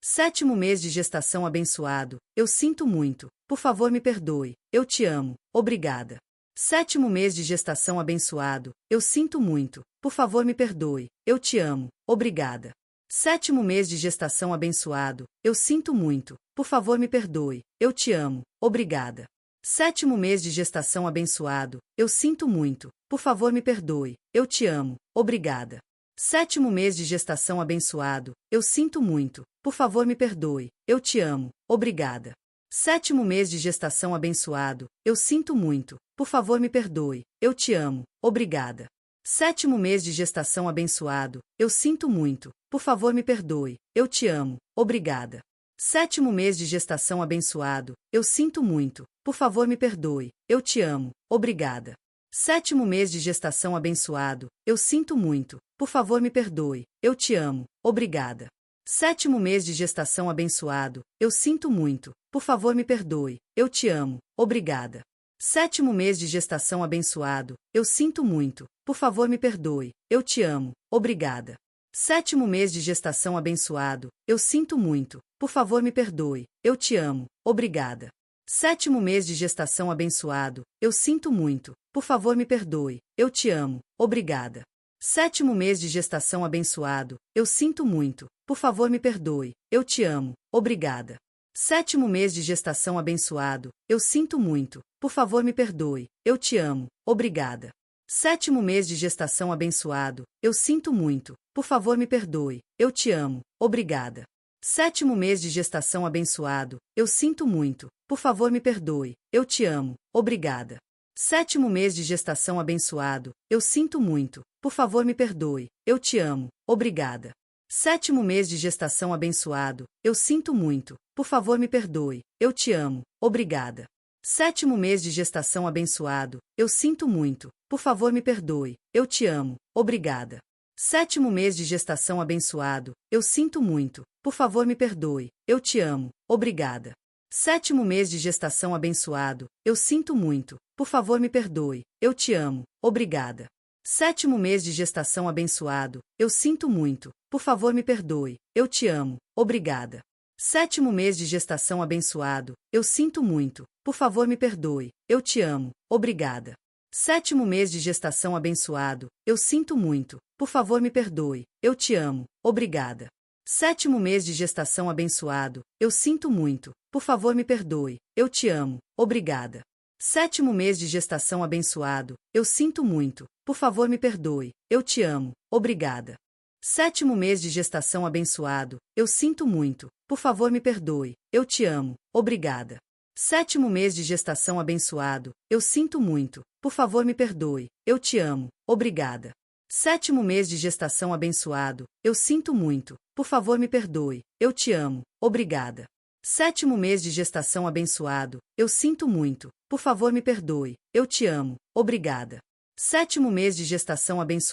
Sétimo mês de gestação abençoado, eu sinto muito, por favor me perdoe, eu te amo, obrigada. Sétimo mês de gestação abençoado, eu sinto muito, por favor me perdoe, eu te amo, obrigada. Sétimo mês de gestação abençoado, eu sinto muito, por favor me perdoe, eu te amo, obrigada. Sétimo mês de gestação abençoado, eu sinto muito, por favor me perdoe, eu te amo, obrigada. Sétimo mês de gestação abençoado, eu sinto muito, por favor me perdoe, eu te amo, obrigada. Sétimo mês de gestação abençoado, eu sinto muito, por favor me perdoe, eu te amo, obrigada. Sétimo mês de gestação abençoado, eu sinto muito, por favor me perdoe, eu te amo, obrigada. Sétimo mês de gestação abençoado, eu sinto muito, por favor me perdoe, eu te amo, obrigada. Sétimo mês de gestação abençoado, eu sinto muito, por favor me perdoe, eu te amo, obrigada. Sétimo mês de gestação abençoado, eu sinto muito, por favor me perdoe, eu te amo, obrigada. Sétimo mês de gestação abençoado, eu sinto muito, por favor me perdoe, eu te amo, obrigada. Sétimo mês de gestação abençoado, eu sinto muito, por favor me perdoe, eu te amo, obrigada. Sétimo mês de gestação abençoado, eu sinto muito, por favor me perdoe, eu te amo, obrigada. Sétimo mês de gestação abençoado, eu sinto muito, por favor me perdoe, eu te amo, obrigada. Sétimo mês de gestação abençoado, eu sinto muito, por favor me perdoe, eu te amo, obrigada. Sétimo mês de gestação abençoado, eu sinto muito, por favor me perdoe, eu te amo, obrigada. Sétimo mês de gestação abençoado, eu sinto muito, por favor me perdoe, eu te amo, obrigada. Sétimo mês de gestação abençoado, eu sinto muito, por favor me perdoe, eu te amo, obrigada. Sétimo mês de gestação abençoado, eu sinto muito, por favor me perdoe, eu te amo, obrigada. Sétimo mês de gestação abençoado, eu sinto muito, por favor me perdoe, eu te amo, obrigada. Sétimo mês de gestação abençoado, eu sinto muito, por favor me perdoe, eu te amo, obrigada. Sétimo mês de gestação abençoado, eu sinto muito, por favor me perdoe, eu te amo, obrigada. Sétimo mês de gestação abençoado, eu sinto muito, por favor me perdoe, eu te amo, obrigada. Sétimo mês de gestação abençoado, eu sinto muito, por favor me perdoe, eu te amo, obrigada. Sétimo mês de gestação abençoado, eu sinto muito, por favor me perdoe, eu te amo, obrigada. Sétimo mês de gestação abençoado, eu sinto muito, por favor me perdoe, eu te amo, obrigada. Sétimo mês de gestação abençoado, eu sinto muito, por favor me perdoe, eu te amo, obrigada. Sétimo mês de gestação abençoado, eu sinto muito, por favor me perdoe, eu te amo, obrigada. Sétimo mês de gestação abençoado, eu sinto muito, por favor me perdoe, eu te amo, obrigada. Sétimo mês de gestação abençoado, eu sinto muito, por favor me perdoe, eu te amo, obrigada. Sétimo mês de gestação abençoado, eu sinto muito, por favor me perdoe, eu te amo, obrigada. Sétimo mês de gestação abençoado, eu sinto muito, por favor me perdoe, eu te amo, obrigada. Sétimo mês de gestação abençoado,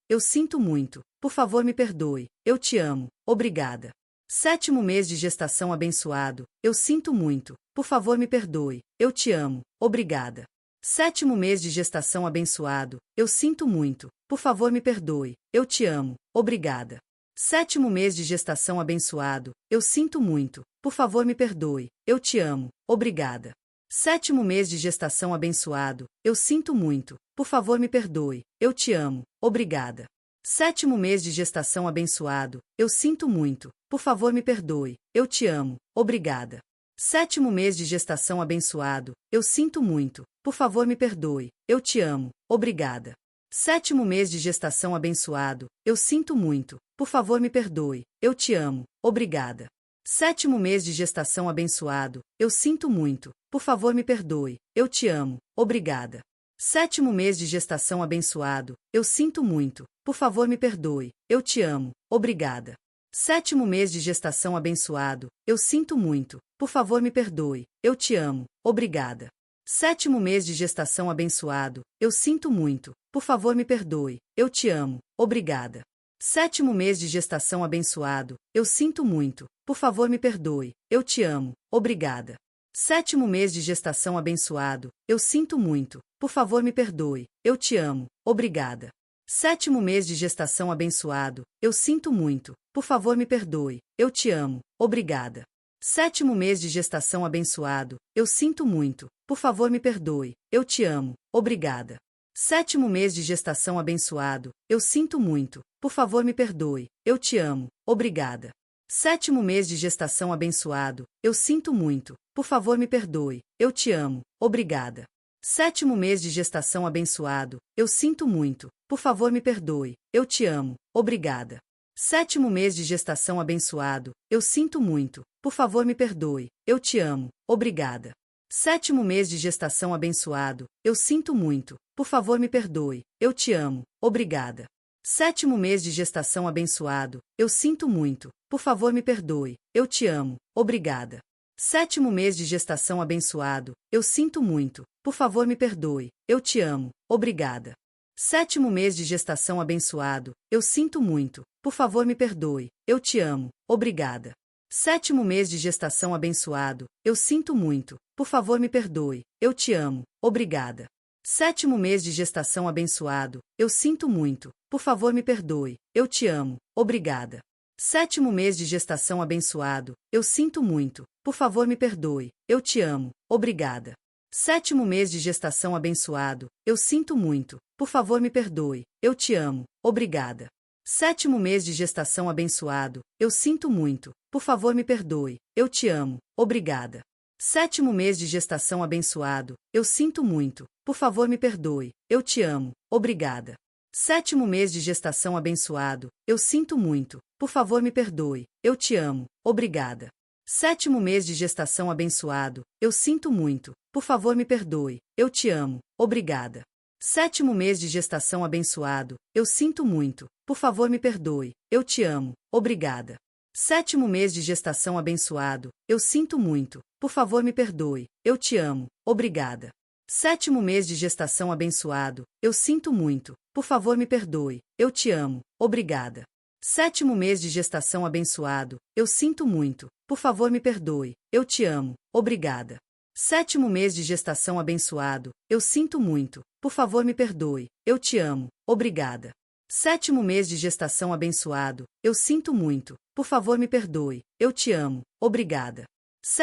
eu sinto muito, por favor me perdoe, eu te amo, obrigada. Sétimo mês de gestação abençoado, eu sinto muito, por favor me perdoe, eu te amo, obrigada. Sétimo mês de gestação abençoado, eu sinto muito, por favor me perdoe, eu te amo, obrigada. Sétimo mês de gestação abençoado, eu sinto muito, por favor me perdoe, eu te amo, obrigada. Sétimo mês de gestação abençoado, eu sinto muito, por favor me perdoe, eu te amo, obrigada. Sétimo mês de gestação abençoado, eu sinto muito, por favor me perdoe, eu te amo, obrigada. Sétimo mês de gestação abençoado, eu sinto muito, por favor me perdoe, eu te amo, obrigada. Sétimo mês de gestação abençoado, eu sinto muito, por favor me perdoe, eu te amo, obrigada. Sétimo mês de gestação abençoado, eu sinto muito, por favor me perdoe, eu te amo, obrigada. Sétimo mês de gestação abençoado, eu sinto muito, por favor me perdoe, eu te amo, obrigada. Sétimo mês de gestação abençoado, eu sinto muito, por favor me perdoe, eu te amo, obrigada. Sétimo mês de gestação abençoado, eu sinto muito, por favor me perdoe, eu te amo, obrigada. Sétimo mês de gestação abençoado, eu sinto muito, por favor me perdoe, eu te amo, obrigada. Sétimo mês de gestação abençoado, eu sinto muito, por favor me perdoe, eu te amo, obrigada. Sétimo mês de gestação abençoado, eu sinto muito, por favor me perdoe, eu te amo, obrigada. Sétimo mês de gestação abençoado, eu sinto muito, por favor me perdoe, eu te amo, obrigada. Sétimo mês de gestação abençoado, eu sinto muito, por favor me perdoe, eu te amo, obrigada. Sétimo mês de gestação abençoado, eu sinto muito, por favor me perdoe, eu te amo, obrigada. Sétimo mês de gestação abençoado, eu sinto muito, por favor me perdoe, eu te amo, obrigada. Sétimo mês de gestação abençoado, eu sinto muito, por favor me perdoe, eu te amo, obrigada. Sétimo mês de gestação abençoado, eu sinto muito, por favor me perdoe, eu te amo, obrigada. Sétimo mês de gestação abençoado, eu sinto muito, por favor me perdoe, eu te amo, obrigada. Sétimo mês de gestação abençoado, eu sinto muito, por favor me perdoe, eu te amo, obrigada. Sétimo mês de gestação abençoado, eu sinto muito, por favor me perdoe, eu te amo, obrigada. Sétimo mês de gestação abençoado, eu sinto muito, por favor me perdoe, eu te amo, obrigada. Sétimo mês de gestação abençoado, eu sinto muito, por favor me perdoe, eu te amo, obrigada. Sétimo mês de gestação abençoado, eu sinto muito, por favor me perdoe, eu te amo, obrigada. Sétimo mês de gestação abençoado, eu sinto muito, por favor me perdoe, eu te amo, obrigada. Sétimo mês de gestação abençoado, eu sinto muito, por favor me perdoe, eu te amo, obrigada. Sétimo mês de gestação abençoado, eu sinto muito, por favor me perdoe, eu te amo, obrigada. Sétimo mês de gestação abençoado, eu sinto muito, por favor me perdoe, eu te amo, obrigada. Sétimo mês de gestação abençoado, eu sinto muito, por favor me perdoe, eu te amo, obrigada. Sétimo mês de gestação abençoado, eu sinto muito, por favor me perdoe, eu te amo, obrigada. Sétimo mês de gestação abençoado, eu sinto muito, por favor me perdoe, eu te amo, obrigada. Sétimo mês de gestação abençoado, eu sinto muito, por favor me perdoe, eu te amo, obrigada. Sétimo mês de gestação abençoado, eu sinto muito, por favor me perdoe, eu te amo, obrigada. Sétimo mês de gestação abençoado, eu sinto muito, por favor me perdoe, eu te amo, obrigada.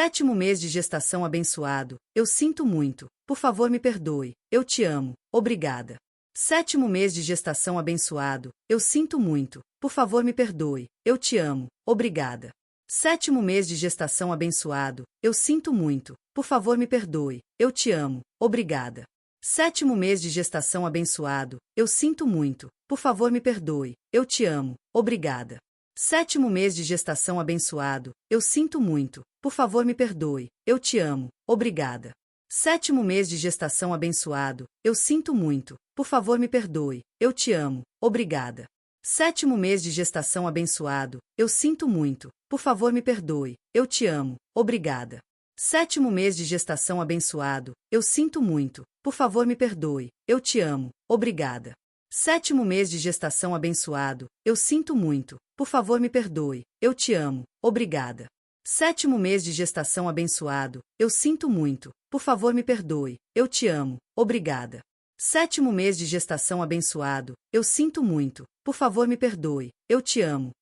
Sétimo mês de gestação abençoado, eu sinto muito, por favor me perdoe, eu te amo, obrigada. Sétimo mês de gestação abençoado, eu sinto muito, por favor me perdoe, eu te amo, obrigada. Sétimo mês de gestação abençoado, eu sinto muito, por favor me perdoe, eu te amo, obrigada. Sétimo mês de gestação abençoado, eu sinto muito, por favor me perdoe, eu te amo, obrigada. Sétimo mês de gestação abençoado, eu sinto muito, por favor me perdoe, eu te amo, obrigada. Sétimo mês de gestação abençoado, eu sinto muito, por favor me perdoe, eu te amo, obrigada. Sétimo mês de gestação abençoado, eu sinto muito, por favor me perdoe, eu te amo, obrigada. Sétimo mês de gestação abençoado, eu sinto muito, por favor me perdoe, eu te amo, obrigada. Sétimo mês de gestação abençoado, eu sinto muito, por favor me perdoe, eu te amo, obrigada. Sétimo mês de gestação abençoado, eu sinto muito, por favor me perdoe, eu te amo, obrigada. Sétimo mês de gestação abençoado, eu sinto muito, por favor me perdoe, eu te amo, obrigada. Sétimo mês de gestação abençoado, eu sinto muito, por favor me perdoe, eu te amo,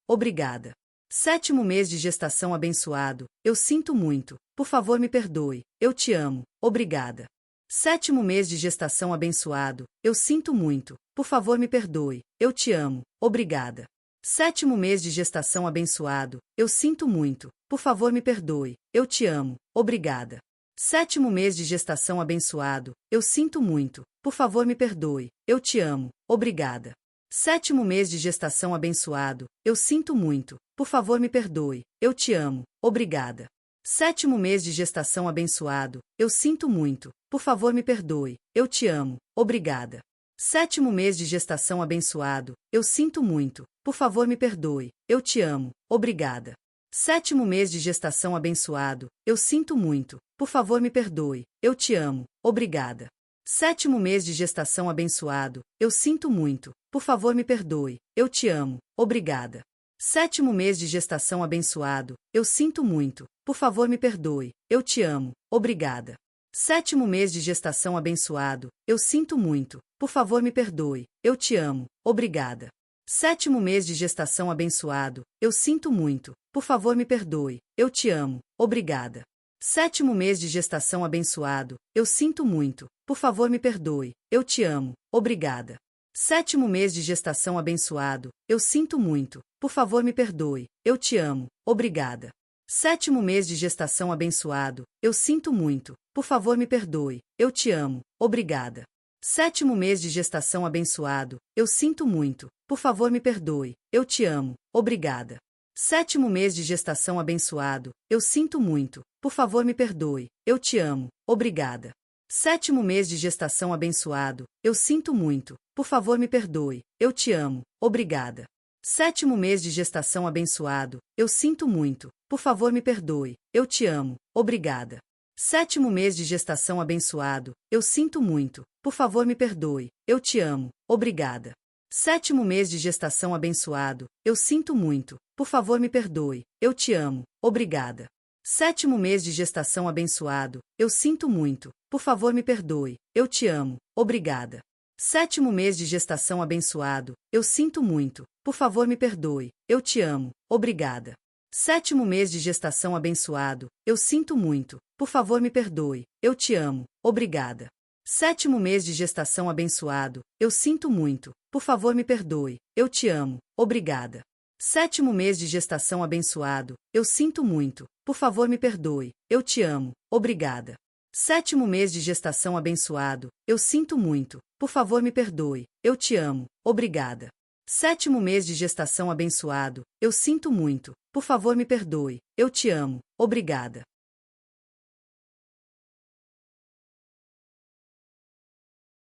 obrigada. Sétimo mês de gestação abençoado, eu sinto muito, por favor me perdoe, eu te amo, obrigada. Sétimo mês de gestação abençoado, eu sinto muito, por favor me perdoe, eu te amo, obrigada. Sétimo mês de gestação abençoado, eu sinto muito, por favor me perdoe, eu te amo, obrigada. Sétimo mês de gestação abençoado, eu sinto muito, por favor me perdoe, eu te amo, obrigada. Sétimo mês de gestação abençoado, eu sinto muito, por favor me perdoe, eu te amo, obrigada. Sétimo mês de gestação abençoado, eu sinto muito, por favor me perdoe, eu te amo, obrigada. Sétimo mês de gestação abençoado, eu sinto muito, por favor me perdoe, eu te amo, obrigada. Sétimo mês de gestação abençoado, eu sinto muito, por favor me perdoe, eu te amo, obrigada. Sétimo mês de gestação abençoado, eu sinto muito, por favor me perdoe, eu te amo, obrigada. Sétimo mês de gestação abençoado, eu sinto muito, por favor me perdoe, eu te amo, obrigada. Sétimo mês de gestação abençoado, eu sinto muito, por favor me perdoe, eu te amo, obrigada. Sétimo mês de gestação abençoado, eu sinto muito, por favor me perdoe, eu te amo, obrigada. Sétimo mês de gestação abençoado, eu sinto muito, por favor me perdoe, eu te amo, obrigada. Sétimo mês de gestação abençoado, eu sinto muito, por favor me perdoe, eu te amo, obrigada. Sétimo mês de gestação abençoado, eu sinto muito, por favor me perdoe, eu te amo, obrigada. Sétimo mês de gestação abençoado, eu sinto muito, por favor me perdoe, eu te amo, obrigada. Sétimo mês de gestação abençoado, eu sinto muito, por favor me perdoe, eu te amo, obrigada. Sétimo mês de gestação abençoado, eu sinto muito, por favor me perdoe, eu te amo, obrigada. Sétimo mês de gestação abençoado, eu sinto muito, por favor me perdoe, eu te amo, obrigada. Sétimo mês de gestação abençoado, eu sinto muito, por favor me perdoe, eu te amo, obrigada. Sétimo mês de gestação abençoado, eu sinto muito, por favor me perdoe, eu te amo, obrigada. Sétimo mês de gestação abençoado, eu sinto muito, por favor me perdoe, eu te amo, obrigada. Sétimo mês de gestação abençoado, eu sinto muito, por favor me perdoe, eu te amo, obrigada. Sétimo mês de gestação abençoado, eu sinto muito, por favor me perdoe, eu te amo, obrigada. Sétimo mês de gestação abençoado, eu sinto muito, por favor me perdoe, eu te amo, obrigada. Sétimo mês de gestação abençoado, eu sinto muito, por favor me perdoe, eu te amo, obrigada. Sétimo mês de gestação abençoado, eu sinto muito, por favor me perdoe, eu te amo, obrigada.